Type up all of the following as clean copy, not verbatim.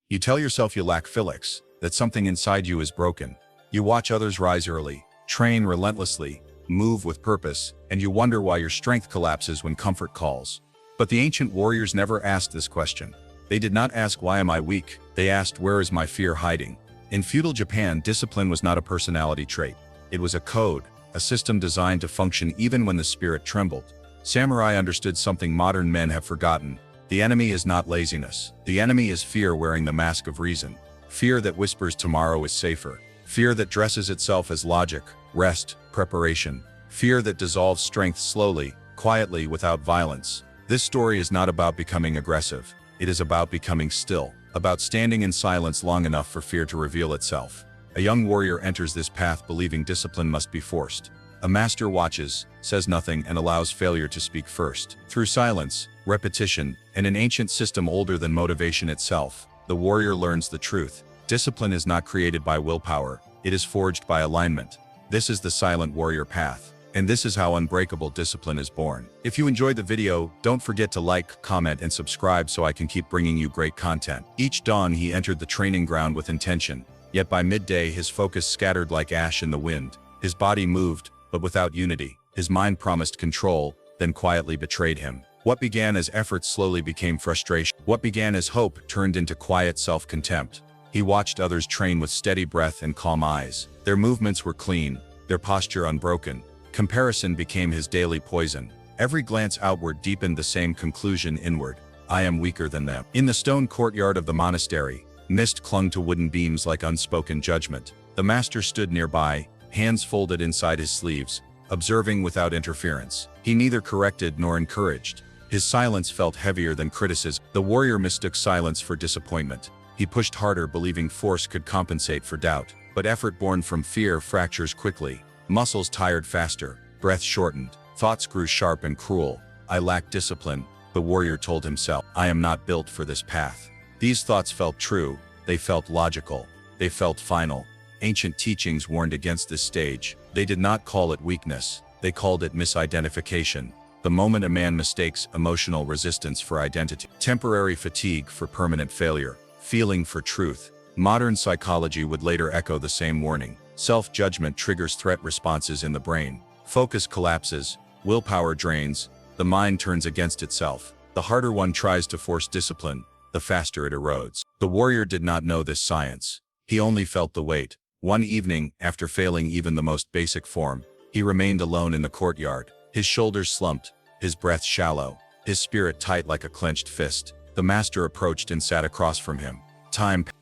You tell yourself you lack Felix, that something inside you is broken. You watch others rise early, train relentlessly, move with purpose, and you wonder why your strength collapses when comfort calls. But the ancient warriors never asked this question. They did not ask, why am I weak? They asked, where is my fear hiding? In feudal Japan, discipline was not a personality trait. It was a code, a system designed to function even when the spirit trembled. Samurai understood something modern men have forgotten. The enemy is not laziness. The enemy is fear wearing the mask of reason. Fear that whispers tomorrow is safer. Fear that dresses itself as logic, rest, preparation. Fear that dissolves strength slowly, quietly, without violence. This story is not about becoming aggressive. It is about becoming still, about standing in silence long enough for fear to reveal itself. A young warrior enters this path believing discipline must be forced. A master watches, says nothing, and allows failure to speak first. Through silence, repetition, and an ancient system older than motivation itself, the warrior learns the truth. Discipline is not created by willpower, it is forged by alignment. This is the silent warrior path. And this is how unbreakable discipline is born. If you enjoyed the video, don't forget to like, comment, and subscribe so I can keep bringing you great content. Each dawn he entered the training ground with intention, yet by midday his focus scattered like ash in the wind. His body moved, but without unity. His mind promised control, then quietly betrayed him. What began as effort slowly became frustration. What began as hope turned into quiet self-contempt. He watched others train with steady breath and calm eyes. Their movements were clean, their posture unbroken. Comparison became his daily poison. Every glance outward deepened the same conclusion inward. I am weaker than them. In the stone courtyard of the monastery, mist clung to wooden beams like unspoken judgment. The master stood nearby, hands folded inside his sleeves, observing without interference. He neither corrected nor encouraged. His silence felt heavier than criticism. The warrior mistook silence for disappointment. He pushed harder, believing force could compensate for doubt. But effort born from fear fractures quickly. Muscles tired faster, breath shortened, thoughts grew sharp and cruel. I lack discipline, the warrior told himself. I am not built for this path. These thoughts felt true, they felt logical, they felt final. Ancient teachings warned against this stage. They did not call it weakness, they called it misidentification. The moment a man mistakes emotional resistance for identity, temporary fatigue for permanent failure, feeling for truth. Modern psychology would later echo the same warning. Self-judgment triggers threat responses in the brain. Focus collapses, willpower drains, the mind turns against itself. The harder one tries to force discipline, the faster it erodes. The warrior did not know this science. He only felt the weight. One evening, after failing even the most basic form, he remained alone in the courtyard. His shoulders slumped, his breath shallow, his spirit tight like a clenched fist. The master approached and sat across from him.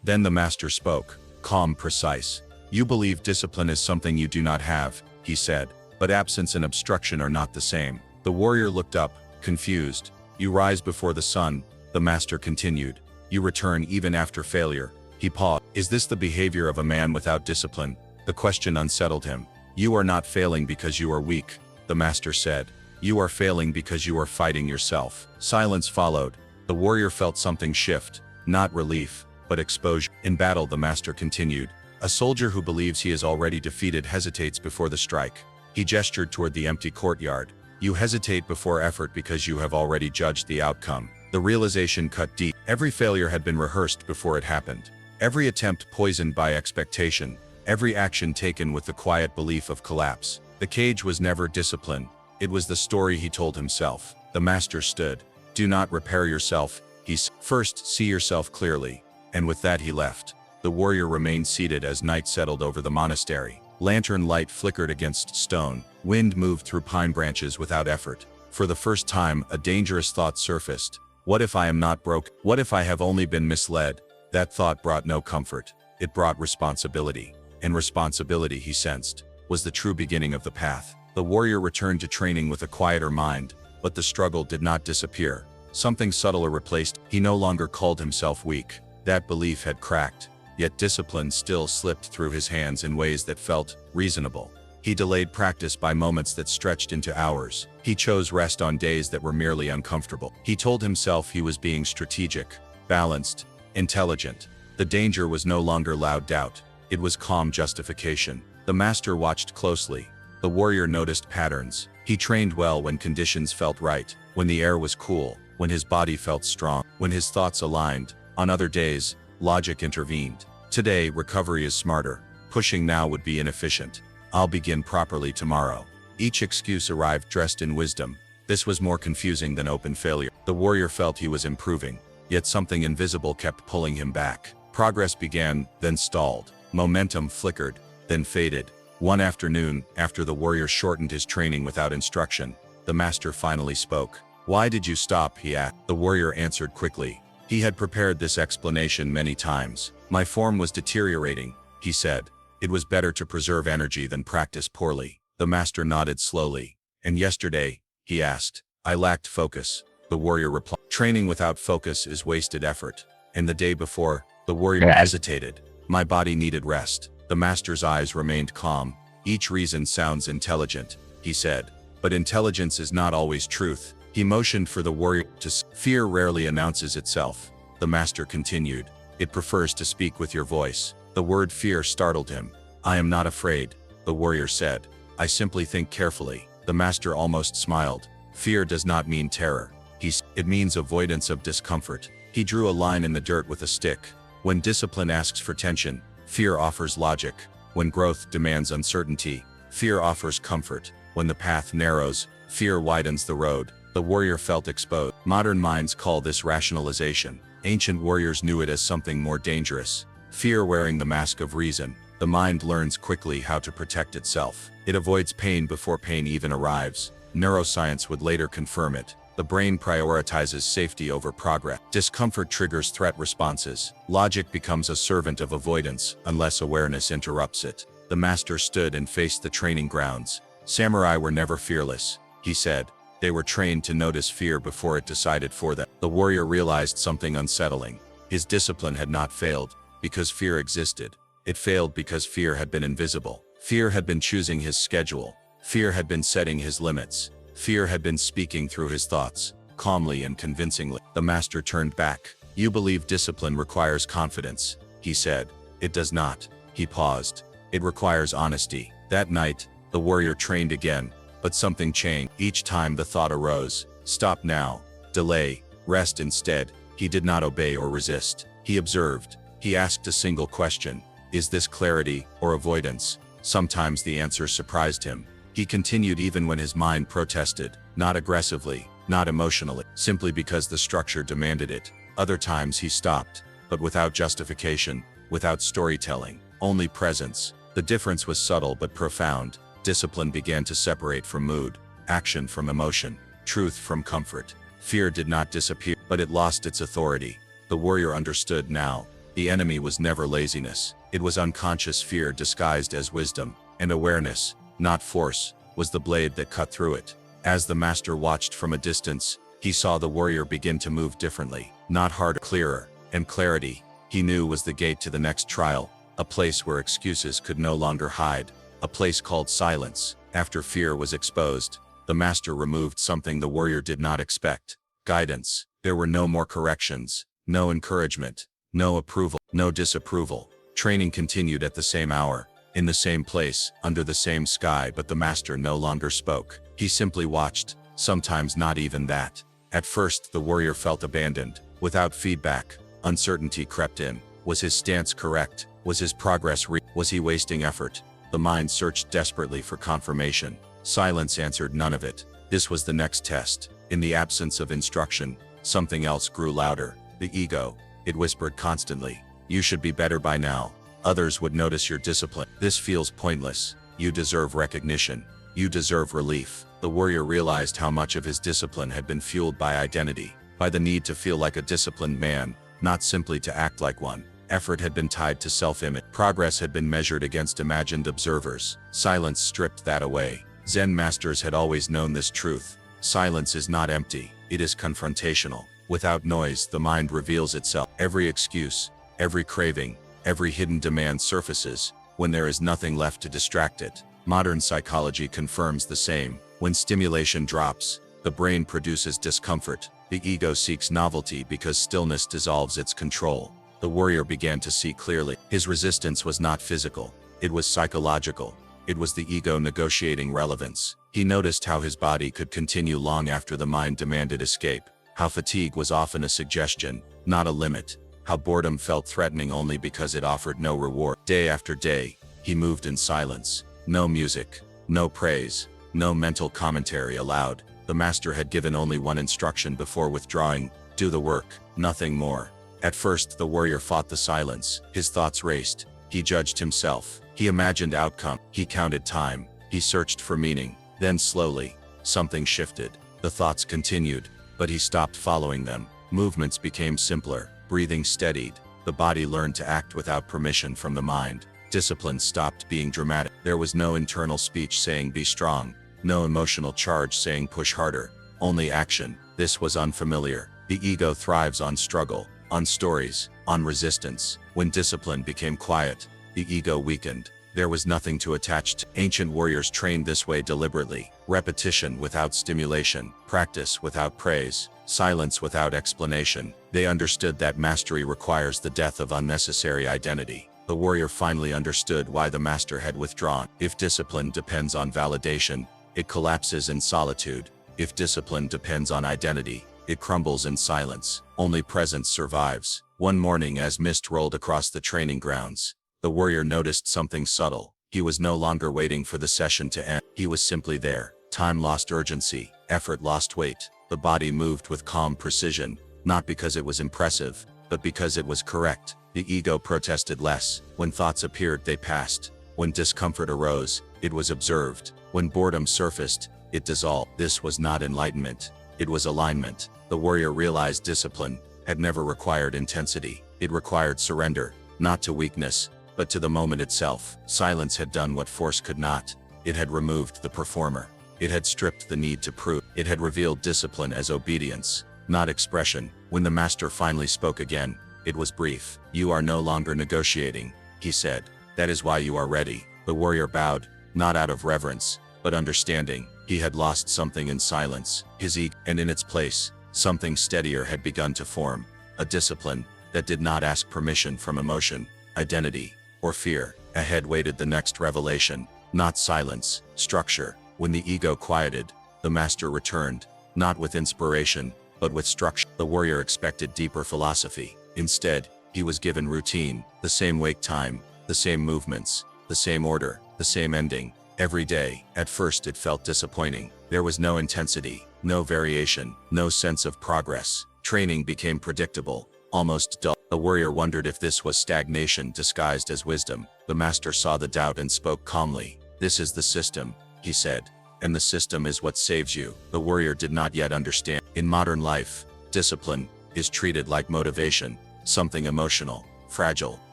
Then the master spoke, calm, precise. You believe discipline is something you do not have, he said, but absence and obstruction are not the same. The warrior looked up, confused. You rise before the sun, the master continued. You return even after failure. He paused. Is this the behavior of a man without discipline? The question unsettled him. You are not failing because you are weak, the master said. You are failing because you are fighting yourself. Silence followed. The warrior felt something shift, not relief, but exposure. In battle, the master continued. A soldier who believes he is already defeated hesitates before the strike. He gestured toward the empty courtyard. You hesitate before effort because you have already judged the outcome. The realization cut deep. Every failure had been rehearsed before it happened. Every attempt poisoned by expectation. Every action taken with the quiet belief of collapse. The cage was never discipline. It was the story he told himself. The master stood. Do not repair yourself, he said. First, see yourself clearly. And with that he left. The warrior remained seated as night settled over the monastery. Lantern light flickered against stone. Wind moved through pine branches without effort. For the first time, a dangerous thought surfaced. What if I am not broke? What if I have only been misled? That thought brought no comfort. It brought responsibility. And responsibility, he sensed, was the true beginning of the path. The warrior returned to training with a quieter mind, but the struggle did not disappear. Something subtler replaced. He no longer called himself weak. That belief had cracked. Yet discipline still slipped through his hands in ways that felt reasonable. He delayed practice by moments that stretched into hours. He chose rest on days that were merely uncomfortable. He told himself he was being strategic, balanced, intelligent. The danger was no longer loud doubt. It was calm justification. The master watched closely. The warrior noticed patterns. He trained well when conditions felt right, when the air was cool, when his body felt strong, when his thoughts aligned. On other days, Logic intervened. Today, recovery is smarter. Pushing now would be inefficient. I'll begin properly tomorrow. Each excuse arrived dressed in wisdom. This was more confusing than open failure. The warrior felt he was improving, yet something invisible kept pulling him back. Progress began, then stalled. Momentum flickered, then faded. One afternoon, after the warrior shortened his training without instruction, the master finally spoke. "Why did you stop?" he asked. The warrior answered quickly. He had prepared this explanation many times. "My form was deteriorating," he said. "It was better to preserve energy than practice poorly." The master nodded slowly. "And yesterday?" he asked. "I lacked focus," the warrior replied. "Training without focus is wasted effort." And the day before, the warrior hesitated. "My body needed rest." The master's eyes remained calm. "Each reason sounds intelligent," he said. "But intelligence is not always truth." He motioned for the warrior to Fear rarely announces itself," the master continued. "It prefers to speak with your voice." The word fear startled him. "I am not afraid," the warrior said. "I simply think carefully." The master almost smiled. "Fear does not mean terror. It means avoidance of discomfort." He drew a line in the dirt with a stick. When discipline asks for tension, fear offers logic. When growth demands uncertainty, fear offers comfort. When the path narrows, fear widens the road. The warrior felt exposed. Modern minds call this rationalization. Ancient warriors knew it as something more dangerous. Fear wearing the mask of reason. The mind learns quickly how to protect itself. It avoids pain before pain even arrives. Neuroscience would later confirm it. The brain prioritizes safety over progress. Discomfort triggers threat responses. Logic becomes a servant of avoidance unless awareness interrupts it. The master stood and faced the training grounds. "Samurai were never fearless," he said. "They were trained to notice fear before it decided for them." The warrior realized something unsettling. His discipline had not failed because fear existed. It failed because fear had been invisible. Fear had been choosing his schedule. Fear had been setting his limits. Fear had been speaking through his thoughts, calmly and convincingly. The master turned back. "You believe discipline requires confidence," he said. "It does not." He paused. "It requires honesty." That night, the warrior trained again, but something changed. Each time the thought arose, "Stop now. Delay. Rest instead." He did not obey or resist. He observed. He asked a single question. Is this clarity or avoidance? Sometimes the answer surprised him. He continued even when his mind protested, not aggressively, not emotionally, simply because the structure demanded it. Other times he stopped, but without justification, without storytelling, only presence. The difference was subtle but profound. Discipline began to separate from mood, action from emotion, truth from comfort. Fear did not disappear, but it lost its authority. The warrior understood now. The enemy was never laziness. It was unconscious fear disguised as wisdom, and awareness, not force, was the blade that cut through it. As the master watched from a distance, he saw the warrior begin to move differently, not harder, clearer, and clarity, he knew, was the gate to the next trial, a place where excuses could no longer hide, a place called silence. After fear was exposed, the master removed something the warrior did not expect: guidance. There were no more corrections, no encouragement, no approval, no disapproval. Training continued at the same hour, in the same place, under the same sky, but the master no longer spoke. He simply watched, sometimes not even that. At first, the warrior felt abandoned. Without feedback, uncertainty crept in. Was his stance correct? Was his progress was he wasting effort? The mind searched desperately for confirmation. Silence answered none of it. This was the next test. In the absence of instruction, something else grew louder. The ego. It whispered constantly, "You should be better by now. Others would notice your discipline. This feels pointless. You deserve recognition. You deserve relief." The warrior realized how much of his discipline had been fueled by identity, by the need to feel like a disciplined man, not simply to act like one. Effort had been tied to self-image. Progress had been measured against imagined observers. Silence stripped that away. Zen masters had always known this truth. Silence is not empty. It is confrontational. Without noise, the mind reveals itself. Every excuse, every craving, every hidden demand surfaces when there is nothing left to distract it. Modern psychology confirms the same. When stimulation drops, the brain produces discomfort. The ego seeks novelty because stillness dissolves its control. The warrior began to see clearly. His resistance was not physical. It was psychological. It was the ego negotiating relevance. He noticed how his body could continue long after the mind demanded escape. How fatigue was often a suggestion, not a limit. how boredom felt threatening only because it offered no reward. Day after day, he moved in silence. No music, no praise, no mental commentary allowed. The master had given only one instruction before withdrawing: do the work, nothing more. At first, the warrior fought the silence. His thoughts raced. He judged himself. He imagined outcome. He counted time. He searched for meaning. Then slowly, something shifted. The thoughts continued, but he stopped following them. Movements became simpler. Breathing steadied. The body learned to act without permission from the mind. Discipline stopped being dramatic. There was no internal speech saying be strong. No emotional charge saying push harder. Only action. This was unfamiliar. The ego thrives on struggle, on stories, on resistance. When discipline became quiet, the ego weakened. There was nothing to attach to. Ancient warriors trained this way deliberately. Repetition without stimulation, practice without praise, silence without explanation. They understood that mastery requires the death of unnecessary identity. The warrior finally understood why the master had withdrawn. If discipline depends on validation, it collapses in solitude. If discipline depends on identity, it crumbles in silence. Only presence survives. One morning, as mist rolled across the training grounds, the warrior noticed something subtle. He was no longer waiting for the session to end. He was simply there. Time lost urgency. Effort lost weight. The body moved with calm precision, not because it was impressive, but because it was correct. The ego protested less. When thoughts appeared, they passed. When discomfort arose, it was observed. When boredom surfaced, it dissolved. This was not enlightenment. It was alignment. The warrior realized discipline had never required intensity. It required surrender, not to weakness, but to the moment itself. Silence had done what force could not. It had removed the performer. It had stripped the need to prove. It had revealed discipline as obedience, not expression. When the master finally spoke again, it was brief. You are no longer negotiating, he said. That is why you are ready. The warrior bowed, not out of reverence, but understanding. He had lost something in silence, his ego, and in its place, something steadier had begun to form. A discipline that did not ask permission from emotion, identity, or fear. Ahead waited the next revelation, not silence, structure. When the ego quieted, the master returned, not with inspiration, but with structure. The warrior expected deeper philosophy. Instead, he was given routine, the same wake time, the same movements, the same order, the same ending, every day. At first it felt disappointing. There was no intensity, no variation, no sense of progress. Training became predictable, almost dull. The warrior wondered if this was stagnation disguised as wisdom. The master saw the doubt and spoke calmly. This is the system, he said, and the system is what saves you. The warrior did not yet understand. In modern life, discipline is treated like motivation, something emotional, fragile,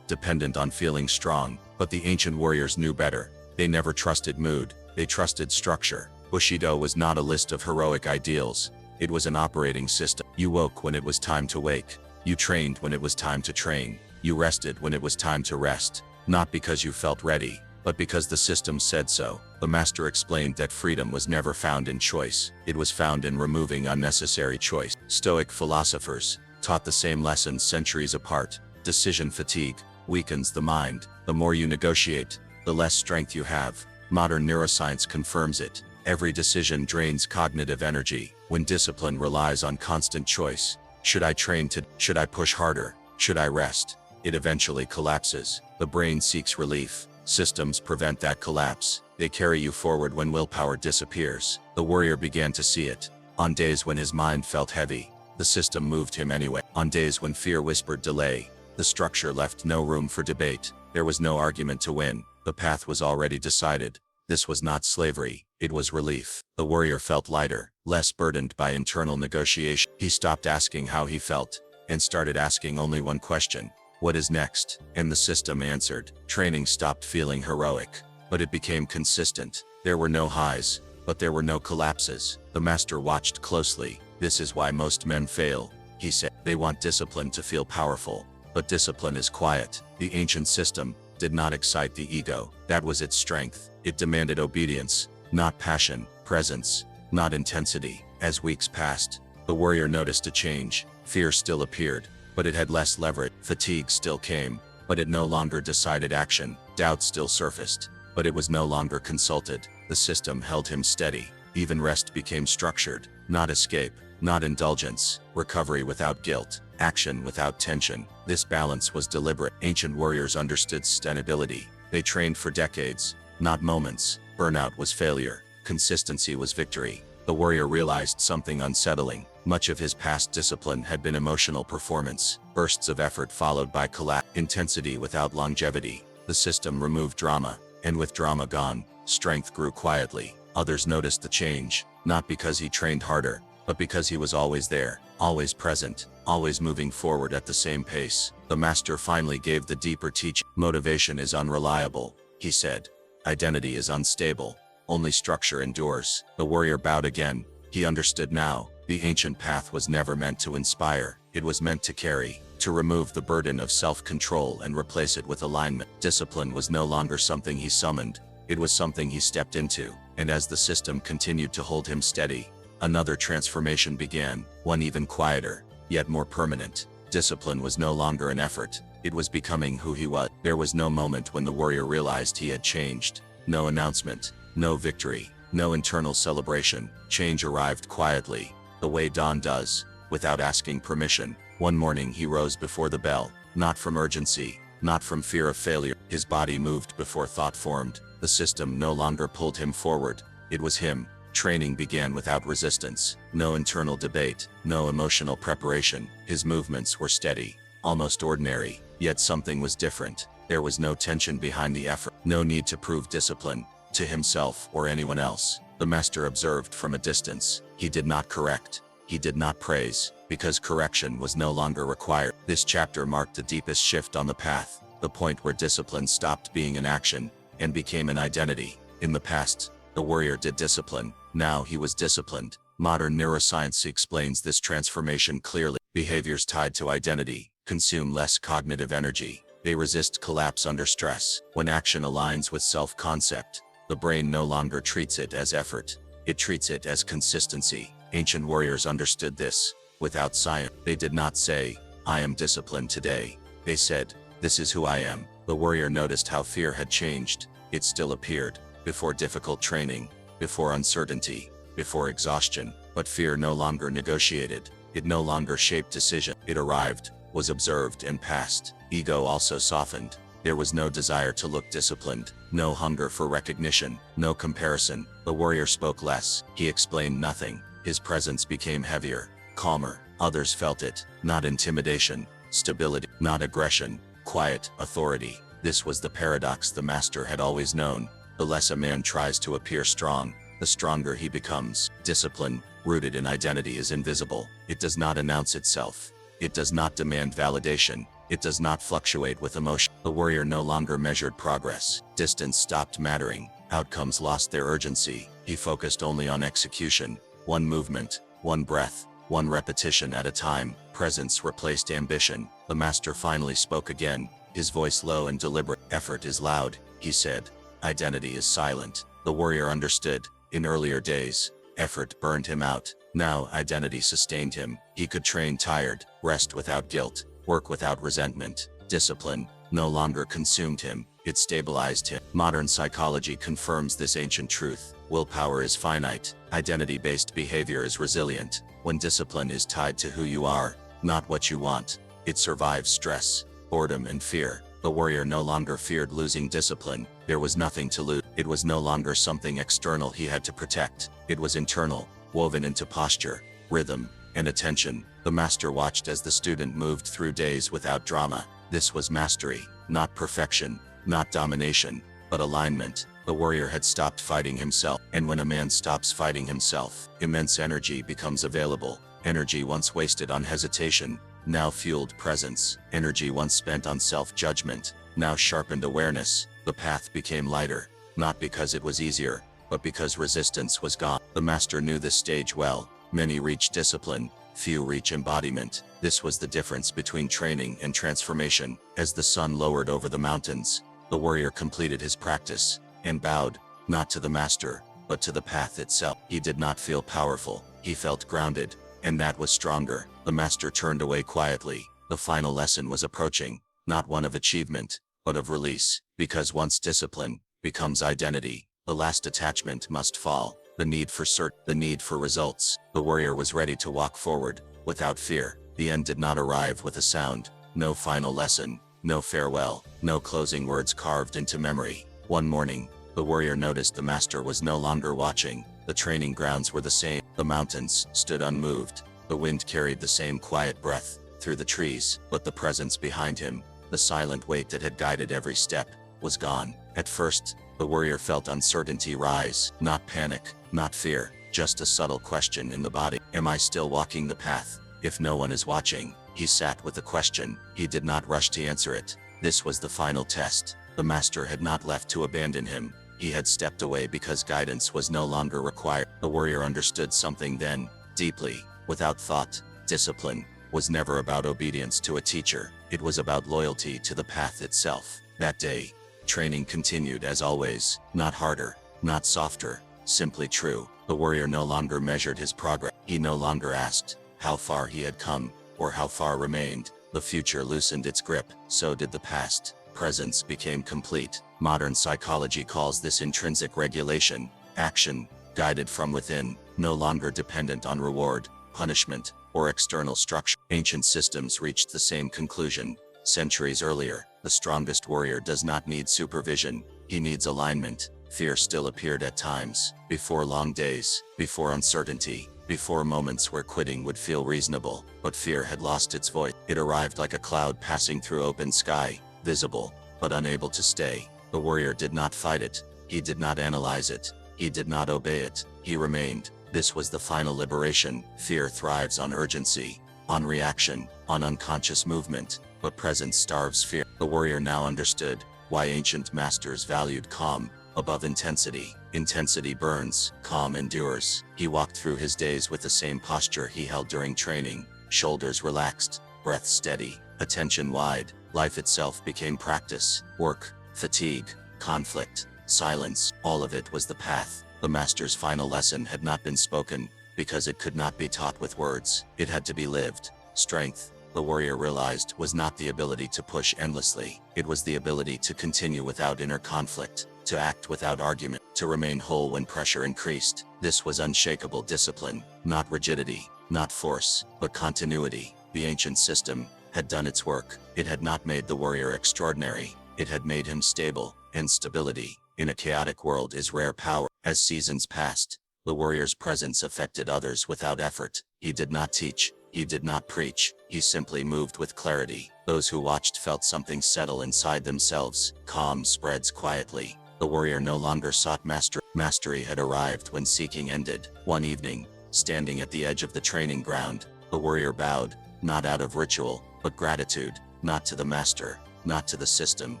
dependent on feeling strong. But the ancient warriors knew better. They never trusted mood, they trusted structure. Bushido was not a list of heroic ideals. It was an operating system. You woke when it was time to wake. You trained when it was time to train. You rested when it was time to rest. Not because you felt ready, but because the system said so. The master explained that freedom was never found in choice. It was found in removing unnecessary choice. Stoic philosophers taught the same lessons centuries apart. Decision fatigue weakens the mind. The more you negotiate, the less strength you have. Modern neuroscience confirms it. Every decision drains cognitive energy. When discipline relies on constant choice, should I train today? Should I push harder? Should I rest? It eventually collapses. The brain seeks relief. Systems prevent that collapse. They carry you forward when willpower disappears. The warrior began to see it. On days when his mind felt heavy, the system moved him anyway. On days when fear whispered delay, the structure left no room for debate. There was no argument to win. The path was already decided. This was not slavery, it was relief. The warrior felt lighter, less burdened by internal negotiation. He stopped asking how he felt, and started asking only one question: what is next? And the system answered. Training stopped feeling heroic, but it became consistent. There were no highs, but there were no collapses. The master watched closely. This is why most men fail, he said. They want discipline to feel powerful, but discipline is quiet. The ancient system did not excite the ego. That was its strength. It demanded obedience, not passion, presence, not intensity. As weeks passed, the warrior noticed a change. Fear still appeared, but it had less leverage. Fatigue still came, but it no longer decided action. Doubt still surfaced, but it was no longer consulted. The system held him steady. Even rest became structured, not escape, not indulgence, recovery without guilt, action without tension. This balance was deliberate. Ancient warriors understood sustainability. They trained for decades, not moments. Burnout was failure. Consistency was victory. The warrior realized something unsettling. Much of his past discipline had been emotional performance, bursts of effort followed by collapse, intensity without longevity. The system removed drama, and with drama gone, strength grew quietly. Others noticed the change, not because he trained harder, but because he was always there, always present, always moving forward at the same pace. The master finally gave the deeper teaching. Motivation is unreliable, he said. Identity is unstable. Only structure endures. The warrior bowed again. He understood now. The ancient path was never meant to inspire. It was meant to carry, to remove the burden of self-control and replace it with alignment. Discipline was no longer something he summoned. It was something he stepped into. And as the system continued to hold him steady, another transformation began, one even quieter, yet more permanent. Discipline was no longer an effort. It was becoming who he was. There was no moment when the warrior realized he had changed. No announcement, no victory, no internal celebration. Change arrived quietly, the way dawn does, without asking permission. One morning he rose before the bell, not from urgency, not from fear of failure. His body moved before thought formed. The system no longer pulled him forward. It was him. Training began without resistance. No internal debate, no emotional preparation. His movements were steady, almost ordinary, yet something was different. There was no tension behind the effort, no need to prove discipline, to himself or anyone else. The master observed from a distance. He did not correct. He did not praise, because correction was no longer required. This chapter marked the deepest shift on the path, the point where discipline stopped being an action and became an identity. In the past, the warrior did discipline. Now he was disciplined. Modern neuroscience explains this transformation clearly. Behaviors tied to identity consume less cognitive energy. They resist collapse under stress. When action aligns with self-concept, the brain no longer treats it as effort. It treats it as consistency. Ancient warriors understood this. Without science, they did not say, "I am disciplined today." They said, "This is who I am." The warrior noticed how fear had changed. It still appeared, before difficult training, before uncertainty, before exhaustion. But fear no longer negotiated. It no longer shaped decision. It arrived, was observed and passed. Ego also softened. There was no desire to look disciplined, no hunger for recognition, no comparison. The warrior spoke less. He explained nothing. His presence became heavier, calmer. Others felt it. Not intimidation, stability, not aggression, quiet authority. This was the paradox the master had always known. The less a man tries to appear strong, the stronger he becomes. Discipline, rooted in identity, is invisible. It does not announce itself. It does not demand validation. It does not fluctuate with emotion. The warrior no longer measured progress. Distance stopped mattering. Outcomes lost their urgency. He focused only on execution. One movement, one breath, one repetition at a time. Presence replaced ambition. The master finally spoke again, his voice low and deliberate. "Effort is loud," he said. "Identity is silent." The warrior understood. In earlier days, effort burned him out. Now identity sustained him. He could train tired, rest without guilt, work without resentment. Discipline no longer consumed him. It stabilized him. Modern psychology confirms this ancient truth. Willpower is finite. Identity-based behavior is resilient. When discipline is tied to who you are, not what you want, it survives stress, boredom, and fear. The warrior no longer feared losing discipline. There was nothing to lose. It was no longer something external he had to protect. It was internal, woven into posture, rhythm, and attention. The master watched as the student moved through days without drama. This was mastery, not perfection, not domination, but alignment. The warrior had stopped fighting himself. And when a man stops fighting himself, immense energy becomes available. Energy once wasted on hesitation, now fueled presence. Energy once spent on self-judgment, now sharpened awareness. The path became lighter, not because it was easier, but because resistance was gone. The master knew this stage well. Many reach discipline, few reach embodiment. This was the difference between training and transformation. As the sun lowered over the mountains, the warrior completed his practice and bowed, not to the master, but to the path itself. He did not feel powerful. He felt grounded, and that was stronger. The master turned away quietly. The final lesson was approaching, not one of achievement, but of release. Because once discipline becomes identity, the last attachment must fall. The need for the need for results. The warrior was ready to walk forward, without fear. The end did not arrive with a sound. No final lesson, no farewell, no closing words carved into memory. One morning, the warrior noticed the master was no longer watching. The training grounds were the same. The mountains stood unmoved. The wind carried the same quiet breath through the trees, but the presence behind him, the silent weight that had guided every step, was gone. At first, the warrior felt uncertainty rise, not panic, not fear, just a subtle question in the body. Am I still walking the path? If no one is watching, he sat with the question. He did not rush to answer it. This was the final test. The master had not left to abandon him. He had stepped away because guidance was no longer required. The warrior understood something then, deeply, without thought. Discipline was never about obedience to a teacher. It was about loyalty to the path itself. That day, training continued as always, not harder, not softer, simply true. The warrior no longer measured his progress. He no longer asked how far he had come, or how far remained. The future loosened its grip, so did the past. Presence became complete. Modern psychology calls this intrinsic regulation, action, guided from within, no longer dependent on reward, punishment, or external structure. Ancient systems reached the same conclusion. Centuries earlier, the strongest warrior does not need supervision, he needs alignment. Fear still appeared at times, before long days, before uncertainty, before moments where quitting would feel reasonable, but fear had lost its voice. It arrived like a cloud passing through open sky, visible, but unable to stay. The warrior did not fight it, he did not analyze it, he did not obey it, he remained. This was the final liberation. Fear thrives on urgency, on reaction, on unconscious movement, but presence starves fear. The warrior now understood why ancient masters valued calm above intensity. Intensity burns, calm endures. He walked through his days with the same posture he held during training, shoulders relaxed, breath steady, attention wide. Life itself became practice, work, fatigue, conflict, silence. All of it was the path. The master's final lesson had not been spoken, because it could not be taught with words. It had to be lived. Strength, the warrior realized, was not the ability to push endlessly. It was the ability to continue without inner conflict, to act without argument, to remain whole when pressure increased. This was unshakable discipline, not rigidity, not force, but continuity. The ancient system had done its work. It had not made the warrior extraordinary. It had made him stable, and stability, in a chaotic world, is rare power. As seasons passed, the warrior's presence affected others without effort. He did not teach, he did not preach, he simply moved with clarity. Those who watched felt something settle inside themselves. Calm spreads quietly. The warrior no longer sought mastery. Mastery had arrived when seeking ended. One evening, standing at the edge of the training ground, the warrior bowed, not out of ritual, but gratitude, not to the master, not to the system,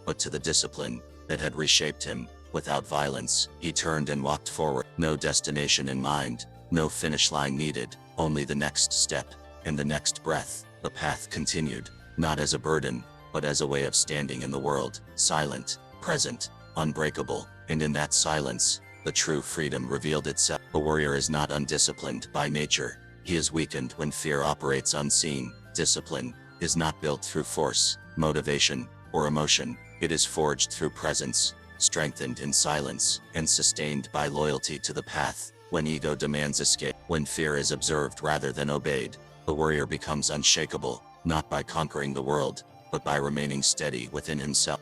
but to the discipline that had reshaped him. Without violence, he turned and walked forward. No destination in mind, no finish line needed, only the next step, and the next breath. The path continued, not as a burden, but as a way of standing in the world, silent, present, unbreakable. And in that silence, the true freedom revealed itself. The warrior is not undisciplined by nature. He is weakened when fear operates unseen. Discipline is not built through force, motivation, or emotion. It is forged through presence, strengthened in silence, and sustained by loyalty to the path. When ego demands escape, when fear is observed rather than obeyed, the warrior becomes unshakable, not by conquering the world, but by remaining steady within himself.